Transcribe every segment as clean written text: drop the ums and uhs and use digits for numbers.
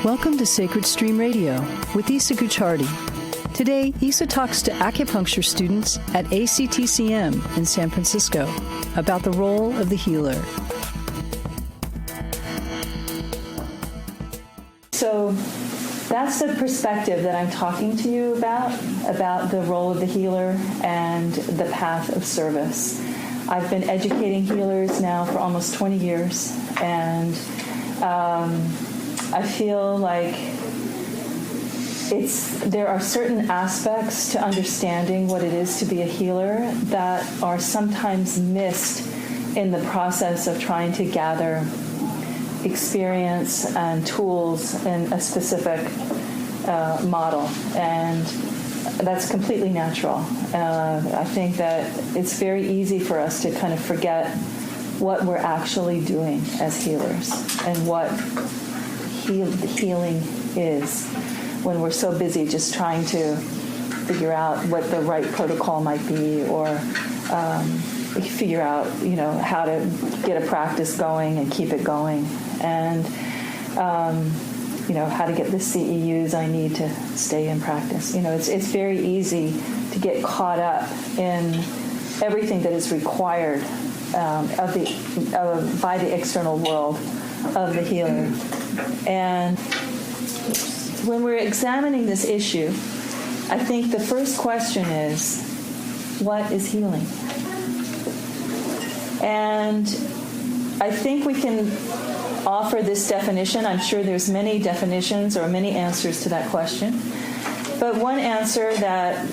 Welcome to Sacred Stream Radio with Isa Gucciardi. Today, Isa talks to acupuncture students at ACTCM in San Francisco about the role of the healer. So that's the perspective that I'm talking to you about the role of the healer and the path of service. I've been educating healers now for almost 20 years, and I feel like there are certain aspects to understanding what it is to be a healer that are sometimes missed in the process of trying to gather experience and tools in a specific model. And that's completely natural. I think that it's very easy for us to kind of forget what we're actually doing as healers and what healing is when we're so busy just trying to figure out what the right protocol might be, or figure out, how to get a practice going and keep it going, and how to get the CEUs I need to stay in practice. It's very easy to get caught up in everything that is required by the external world of the healer. And when we're examining this issue, I think the first question is, what is healing? And I think we can offer this definition. I'm sure there's many definitions or many answers to that question. But one answer that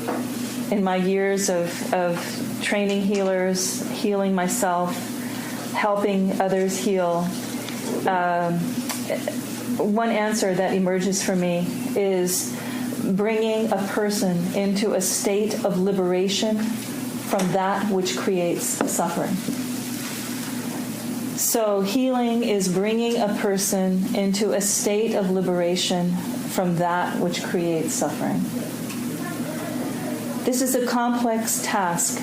in my years of training healers, healing myself, helping others heal, one answer that emerges for me is bringing a person into a state of liberation from that which creates suffering. So healing is bringing a person into a state of liberation from that which creates suffering. This is a complex task,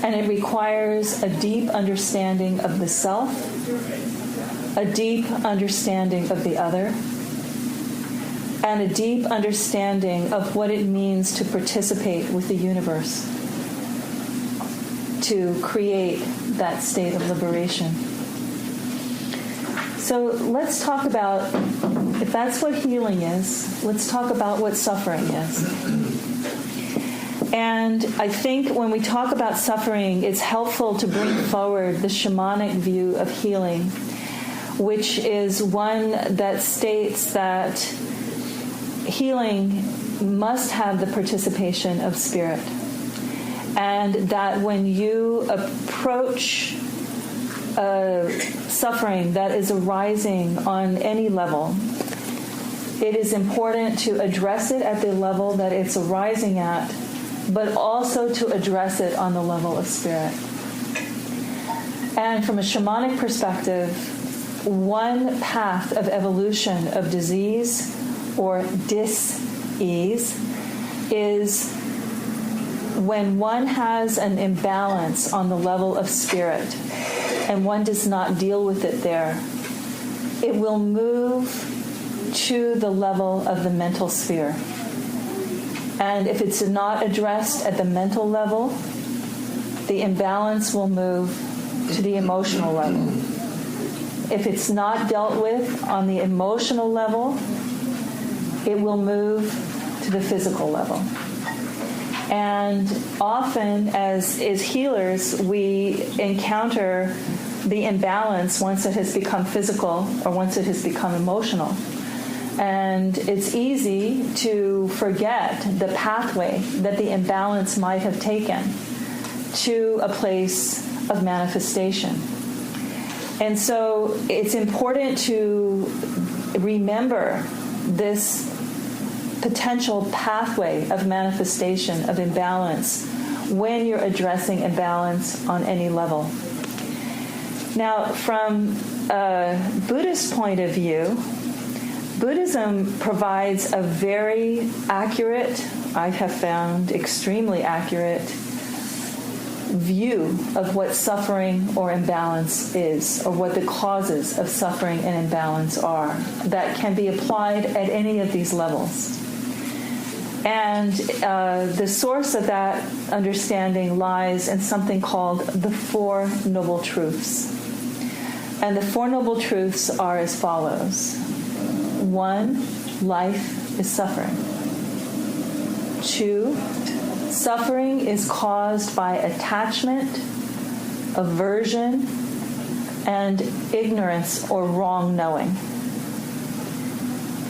and it requires a deep understanding of the self, a deep understanding of the other, and a deep understanding of what it means to participate with the universe, to create that state of liberation. So let's talk about, if that's what healing is, let's talk about what suffering is. And I think when we talk about suffering, it's helpful to bring forward the shamanic view of healing, which is one that states that healing must have the participation of spirit. And that when you approach suffering that is arising on any level, it is important to address it at the level that it's arising at, but also to address it on the level of spirit. And from a shamanic perspective, one path of evolution of disease or dis-ease is when one has an imbalance on the level of spirit and one does not deal with it there, it will move to the level of the mental sphere. And if it's not addressed at the mental level, the imbalance will move to the emotional level. If it's not dealt with on the emotional level, it will move to the physical level. And often, as healers, we encounter the imbalance once it has become physical or once it has become emotional. And it's easy to forget the pathway that the imbalance might have taken to a place of manifestation. And so it's important to remember this potential pathway of manifestation of imbalance when you're addressing imbalance on any level. Now, from a Buddhist point of view, Buddhism provides a very accurate, I have found extremely accurate, view of what suffering or imbalance is, or what the causes of suffering and imbalance are, that can be applied at any of these levels. And the source of that understanding lies in something called the Four Noble Truths. And the Four Noble Truths are as follows. 1, life is suffering. 2, suffering is caused by attachment, aversion, and ignorance or wrong knowing.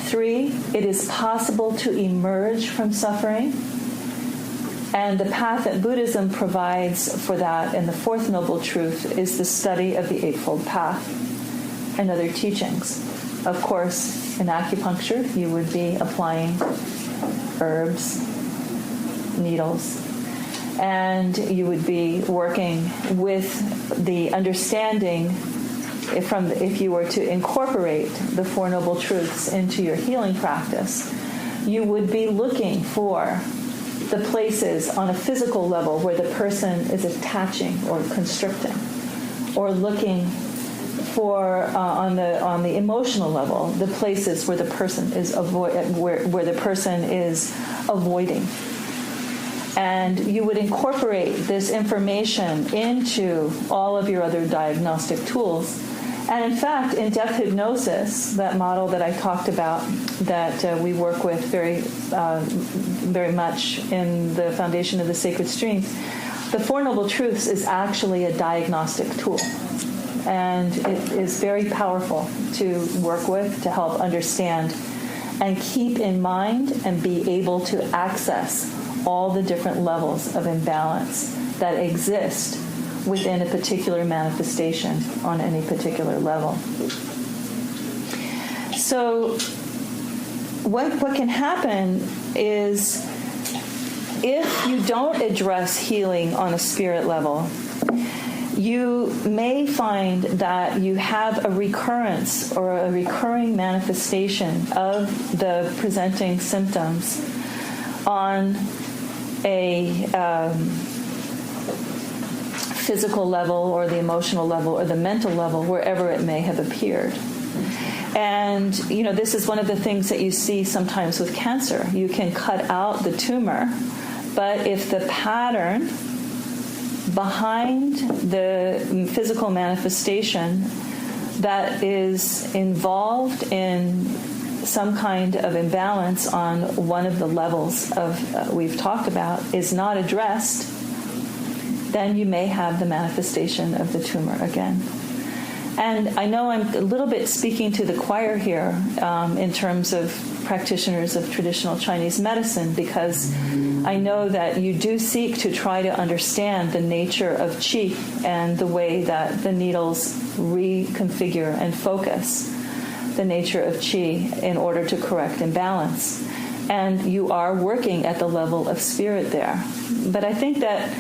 3, it is possible to emerge from suffering. And the path that Buddhism provides for that in the Fourth Noble Truth is the study of the Eightfold Path and other teachings. Of course, in acupuncture, you would be applying herbs, needles, and you would be working with the understanding if you were to incorporate the Four Noble Truths into your healing practice, you would be looking for the places on a physical level where the person is attaching or constricting, or looking for on the emotional level the places where the person is where the person is avoiding. And you would incorporate this information into all of your other diagnostic tools. And in fact, in depth hypnosis, that model that I talked about, that we work with very much in the foundation of the Sacred Stream, the Four Noble Truths is actually a diagnostic tool. And it is very powerful to work with, to help understand and keep in mind and be able to access all the different levels of imbalance that exist within a particular manifestation on any particular level. So what can happen is, if you don't address healing on a spirit level, you may find that you have a recurrence or a recurring manifestation of the presenting symptoms on a physical level or the emotional level or the mental level, wherever it may have appeared. And, this is one of the things that you see sometimes with cancer. You can cut out the tumor, but if the pattern behind the physical manifestation that is involved in some kind of imbalance on one of the levels of we've talked about is not addressed, then you may have the manifestation of the tumor again. And I know I'm a little bit speaking to the choir here in terms of practitioners of traditional Chinese medicine, because I know that you do seek to try to understand the nature of qi and the way that the needles reconfigure and focus the nature of qi in order to correct imbalance. And you are working at the level of spirit there. But I think that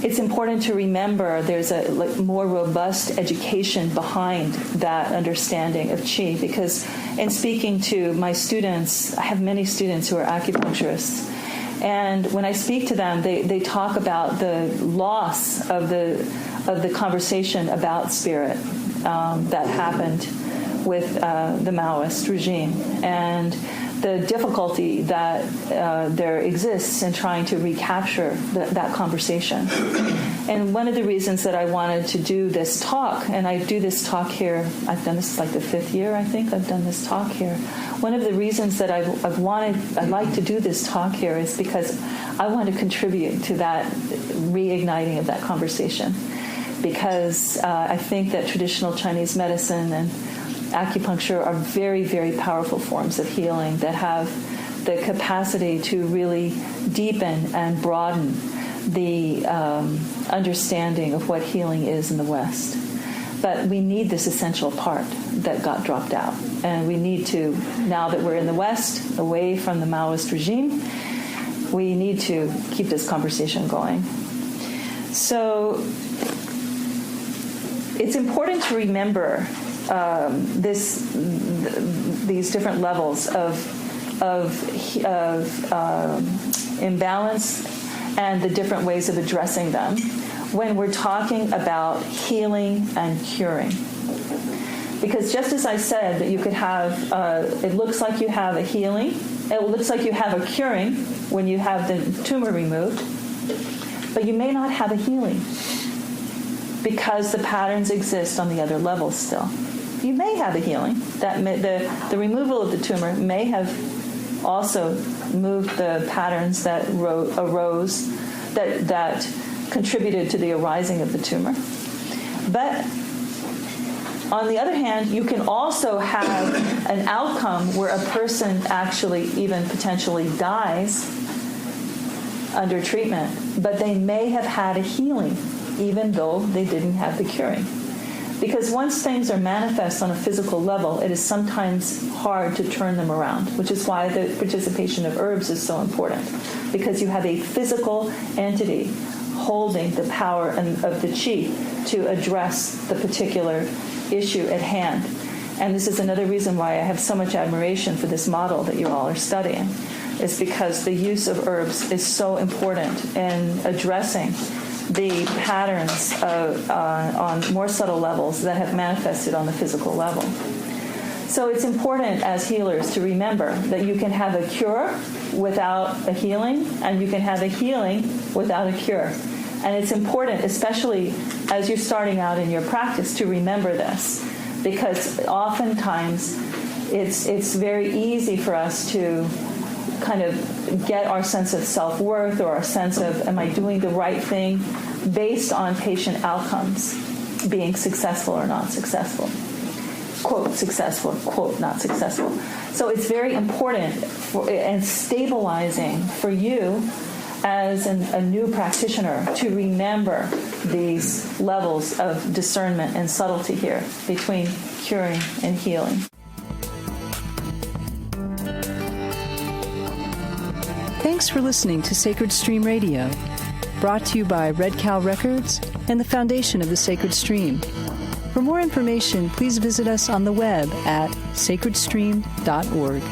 it's important to remember there's a more robust education behind that understanding of qi, because in speaking to my students, I have many students who are acupuncturists, and when I speak to them, they talk about the loss of the conversation about spirit that happened with the Maoist regime, and the difficulty that there exists in trying to recapture that conversation. And one of the reasons that I wanted to do this talk, and I do this talk here, I've done this like the 5th year, I think I've done this talk here. One of the reasons that I'd like to do this talk here is because I want to contribute to that reigniting of that conversation. Because I think that traditional Chinese medicine and acupuncture are very, very powerful forms of healing that have the capacity to really deepen and broaden the understanding of what healing is in the West. But we need this essential part that got dropped out. And we need to, now that we're in the West, away from the Maoist regime, we need to keep this conversation going. So it's important to remember these different levels of imbalance and the different ways of addressing them, when we're talking about healing and curing. Because just as I said that you could have, it looks like you have a healing, it looks like you have a curing when you have the tumor removed, but you may not have a healing because the patterns exist on the other levels still. You may have a healing. The removal of the tumor may have also moved the patterns that arose, that contributed to the arising of the tumor. But on the other hand, you can also have an outcome where a person actually even potentially dies under treatment, but they may have had a healing even though they didn't have the curing. Because once things are manifest on a physical level, it is sometimes hard to turn them around, which is why the participation of herbs is so important, because you have a physical entity holding the power of the qi to address the particular issue at hand. And this is another reason why I have so much admiration for this model that you all are studying, is because the use of herbs is so important in addressing the patterns on more subtle levels that have manifested on the physical level. So it's important as healers to remember that you can have a cure without a healing, and you can have a healing without a cure. And it's important, especially as you're starting out in your practice, to remember this, because oftentimes it's very easy for us to kind of get our sense of self-worth or our sense of, am I doing the right thing, based on patient outcomes, being successful or not successful. Quote, successful, quote, not successful. So it's very important and stabilizing for you as a new practitioner to remember these levels of discernment and subtlety here between curing and healing. Thanks for listening to Sacred Stream Radio, brought to you by Red Cow Records and the Foundation of the Sacred Stream. For more information, please visit us on the web at sacredstream.org.